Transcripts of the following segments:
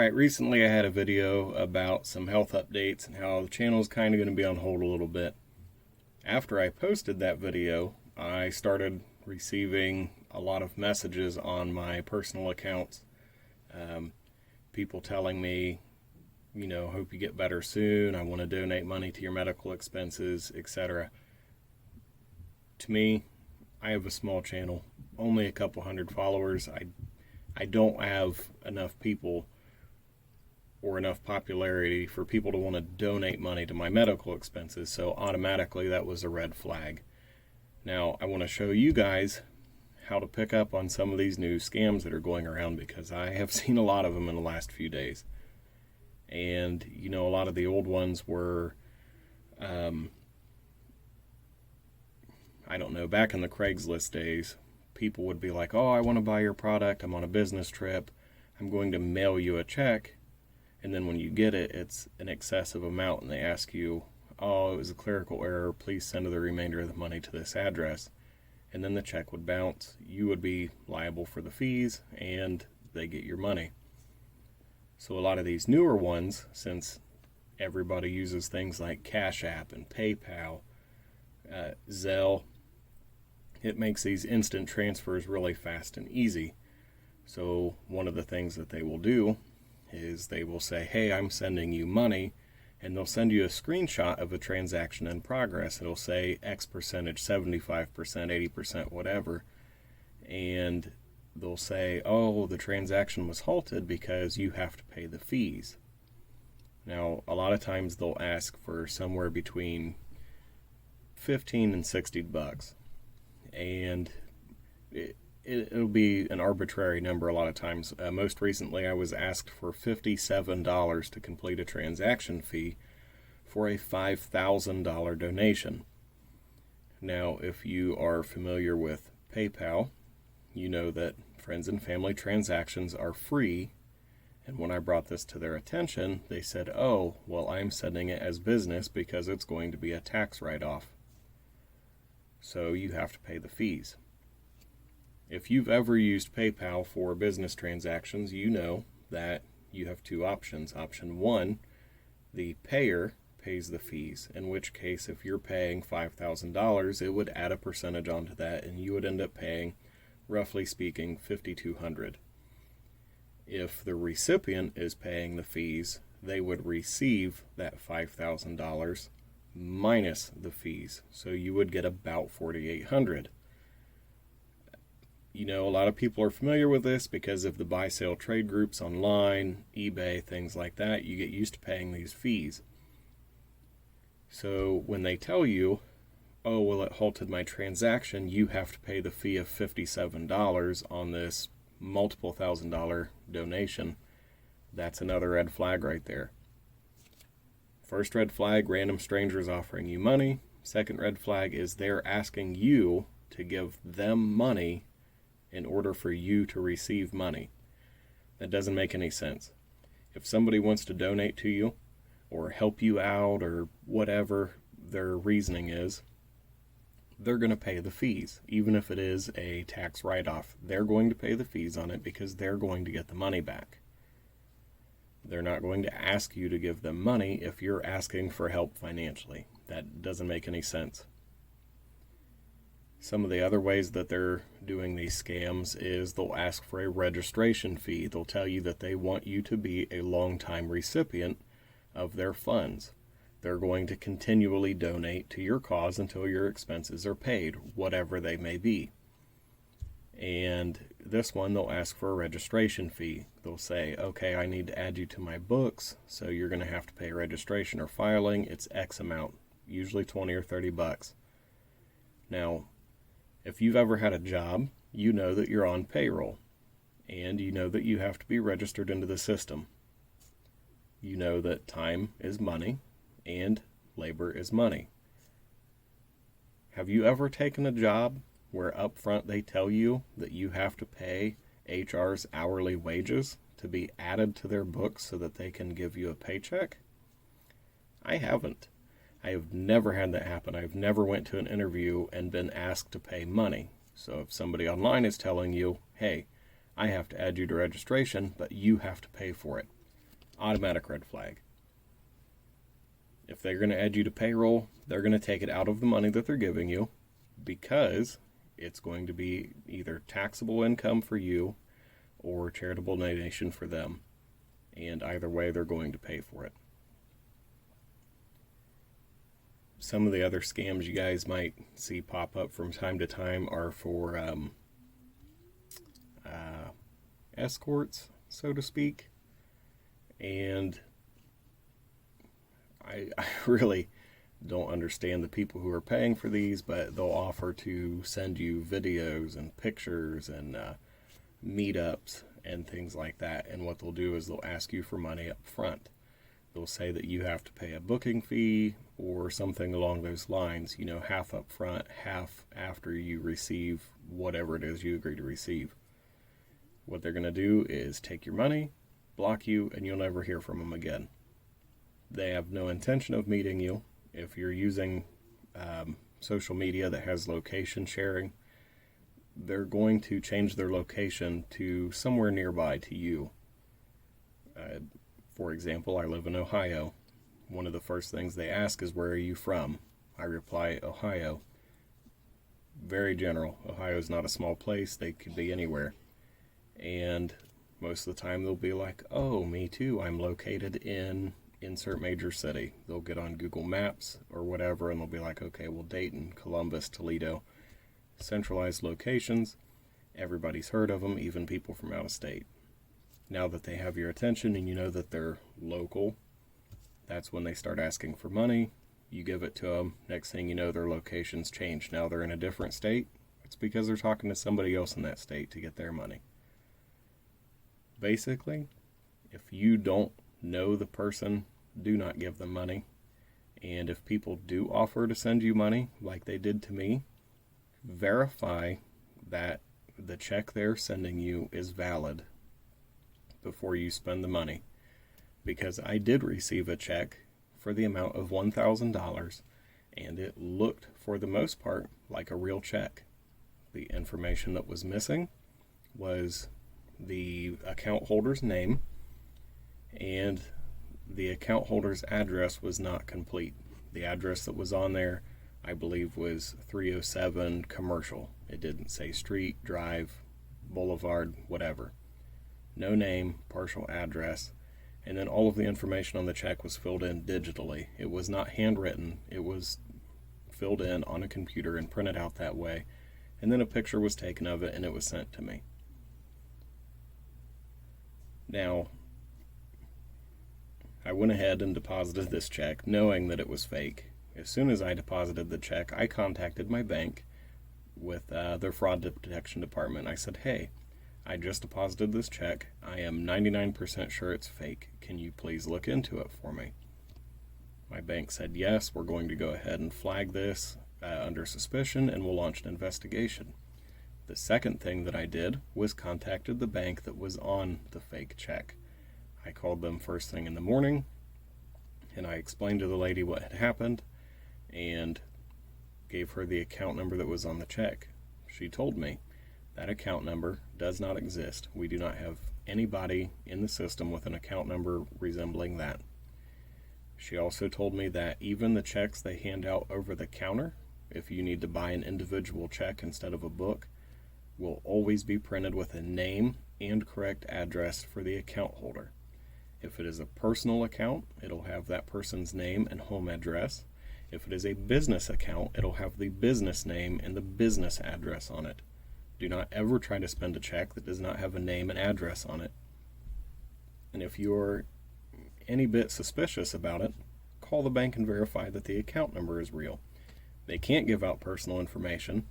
Alright, recently I had a video about some health updates and how the channel is kind of going to be on hold a little bit. After I posted that video, I started receiving a lot of messages on my personal accounts. People telling me, hope you get better soon, I want to donate money to your medical expenses, etc. To me, I have a small channel, only a couple hundred followers. I don't have enough people or enough popularity for people to want to donate money to my medical expenses, so automatically that was a red flag. Now, I want to show you guys how to pick up on some of these new scams that are going around, because I have seen a lot of them in the last few days. And, a lot of the old ones were, back in the Craigslist days, people would be like, oh, I want to buy your product, I'm on a business trip, I'm going to mail you a check. And then when you get it, it's an excessive amount, and they ask you, oh, it was a clerical error, please send the remainder of the money to this address. And then the check would bounce. You would be liable for the fees, and they get your money. So a lot of these newer ones, since everybody uses things like Cash App and PayPal, Zelle, it makes these instant transfers really fast and easy. So one of the things that they will do is they will say, hey, I'm sending you money, and they'll send you a screenshot of a transaction in progress. It'll say X percentage, 75%, 80%, whatever. And they'll say, oh, the transaction was halted because you have to pay the fees. Now, a lot of times they'll ask for somewhere between $15 and $60. And it'll be an arbitrary number a lot of times. Most recently, I was asked for $57 to complete a transaction fee for a $5,000 donation. Now, if you are familiar with PayPal, you know that friends and family transactions are free. And when I brought this to their attention, they said, oh, well, I'm sending it as business because it's going to be a tax write-off. So you have to pay the fees. If you've ever used PayPal for business transactions, you know that you have two options. Option one, the payer pays the fees, in which case if you're paying $5,000, it would add a percentage onto that, and you would end up paying, roughly speaking, $5,200. If the recipient is paying the fees, they would receive that $5,000 minus the fees, so you would get about $4,800. A lot of people are familiar with this because of the buy-sale trade groups online, eBay, things like that. You get used to paying these fees. So when they tell you, oh, well, it halted my transaction, you have to pay the fee of $57 on this multiple $1,000 donation, that's another red flag right there. First red flag, random strangers offering you money. Second red flag is they're asking you to give them money in order for you to receive money. That doesn't make any sense. If somebody wants to donate to you or help you out or whatever their reasoning is, they're going to pay the fees. Even if it is a tax write-off, they're going to pay the fees on it because they're going to get the money back. They're not going to ask you to give them money if you're asking for help financially. That doesn't make any sense. Some of the other ways that they're doing these scams is they'll ask for a registration fee. They'll tell you that they want you to be a long-time recipient of their funds. They're going to continually donate to your cause until your expenses are paid, whatever they may be. And this one, they'll ask for a registration fee. They'll say, okay, I need to add you to my books, so you're going to have to pay registration or filing. It's X amount, usually $20 or $30. Now, if you've ever had a job, you know that you're on payroll, and you know that you have to be registered into the system. You know that time is money, and labor is money. Have you ever taken a job where up front they tell you that you have to pay HR's hourly wages to be added to their books so that they can give you a paycheck? I haven't. I have never had that happen. I've never went to an interview and been asked to pay money. So if somebody online is telling you, hey, I have to add you to registration, but you have to pay for it, Automatic red flag. If they're going to add you to payroll, they're going to take it out of the money that they're giving you because it's going to be either taxable income for you or charitable donation for them. And either way, they're going to pay for it. Some of the other scams you guys might see pop up from time to time are for escorts, so to speak. And I really don't understand the people who are paying for these, but they'll offer to send you videos and pictures and meetups and things like that. And what they'll do is they'll ask you for money up front. They'll say that you have to pay a booking fee or something along those lines, half up front, half after you receive whatever it is you agree to receive. What they're going to do is take your money, block you, and you'll never hear from them again. They have no intention of meeting you. If you're using social media that has location sharing, they're going to change their location to somewhere nearby to you. For example, I live in Ohio. One of the first things they ask is, where are you from? I reply, Ohio. Very general. Ohio is not a small place. They could be anywhere. And most of the time they'll be like, oh, me too. I'm located in insert major city. They'll get on Google Maps or whatever, and they'll be like, okay, well, Dayton, Columbus, Toledo, centralized locations. Everybody's heard of them, even people from out of state. Now that they have your attention and you know that they're local, that's when they start asking for money. You give it to them. Next thing you know, their location's changed. Now they're in a different state. It's because they're talking to somebody else in that state to get their money. Basically, if you don't know the person, do not give them money. And if people do offer to send you money, like they did to me, verify that the check they're sending you is valid before you spend the money. Because I did receive a check for the amount of $1,000, and it looked, for the most part, like a real check. The information that was missing was the account holder's name, and the account holder's address was not complete. The address that was on there, I believe, was 307 Commercial. It didn't say street, drive, boulevard, whatever. No name, partial address, and then all of the information on the check was filled in digitally. It was not handwritten. It was filled in on a computer and printed out that way, and then a picture was taken of it and it was sent to me. Now, I went ahead and deposited this check knowing that it was fake. As soon as I deposited the check, I contacted my bank with their fraud detection department. I said, hey, I just deposited this check. I am 99% sure it's fake. Can you please look into it for me? My bank said, yes, we're going to go ahead and flag this under suspicion and we'll launch an investigation. The second thing that I did was contacted the bank that was on the fake check. I called them first thing in the morning and I explained to the lady what had happened and gave her the account number that was on the check. She told me that account number does not exist. We do not have anybody in the system with an account number resembling that. She also told me that even the checks they hand out over the counter, if you need to buy an individual check instead of a book, will always be printed with a name and correct address for the account holder. If it is a personal account, it'll have that person's name and home address. If it is a business account, it'll have the business name and the business address on it. Do not ever try to spend a check that does not have a name and address on it. And if you're any bit suspicious about it, call the bank and verify that the account number is real. They can't give out personal information,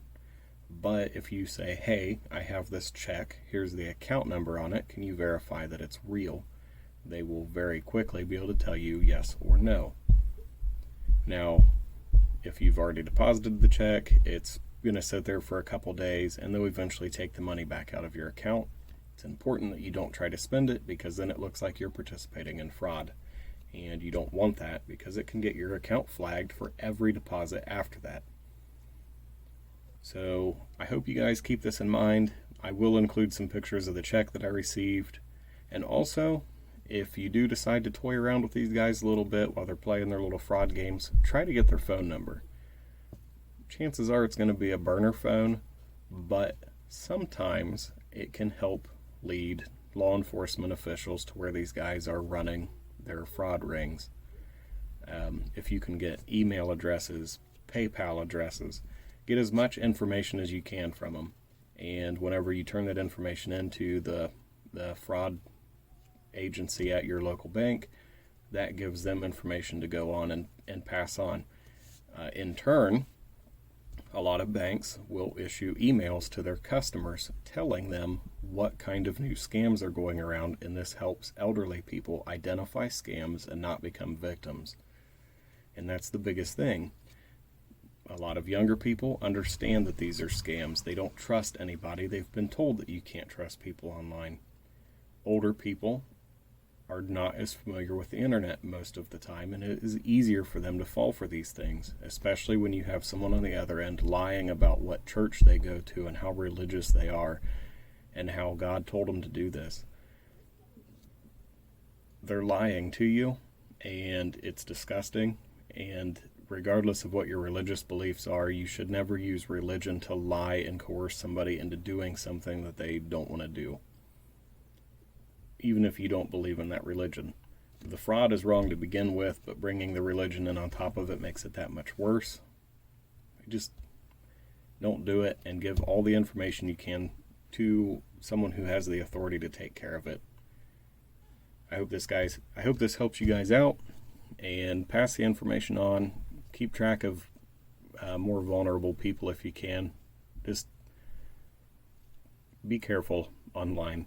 but if you say, hey, I have this check, here's the account number on it, can you verify that it's real? They will very quickly be able to tell you yes or no. Now, if you've already deposited the check, it's going to sit there for a couple days and they'll eventually take the money back out of your account. It's important that you don't try to spend it because then it looks like you're participating in fraud. And you don't want that because it can get your account flagged for every deposit after that. So I hope you guys keep this in mind. I will include some pictures of the check that I received. And also, if you do decide to toy around with these guys a little bit while they're playing their little fraud games, try to get their phone number. Chances are it's going to be a burner phone, but sometimes it can help lead law enforcement officials to where these guys are running their fraud rings. If you can get email addresses, PayPal addresses, get as much information as you can from them. And whenever you turn that information into the fraud agency at your local bank, that gives them information to go on and pass on. In turn, a lot of banks will issue emails to their customers telling them what kind of new scams are going around, and this helps elderly people identify scams and not become victims. And that's the biggest thing. A lot of younger people understand that these are scams. They don't trust anybody. They've been told that you can't trust people online. Older people are not as familiar with the internet most of the time, and it is easier for them to fall for these things, especially when you have someone on the other end lying about what church they go to and how religious they are and how God told them to do this. They're lying to you, and it's disgusting. And regardless of what your religious beliefs are, you should never use religion to lie and coerce somebody into doing something that they don't want to do, even if you don't believe in that religion. The fraud is wrong to begin with, but bringing the religion in on top of it makes it that much worse. Just don't do it, and give all the information you can to someone who has the authority to take care of it. I hope this helps you guys out, and pass the information on. Keep track of more vulnerable people if you can. Just be careful online.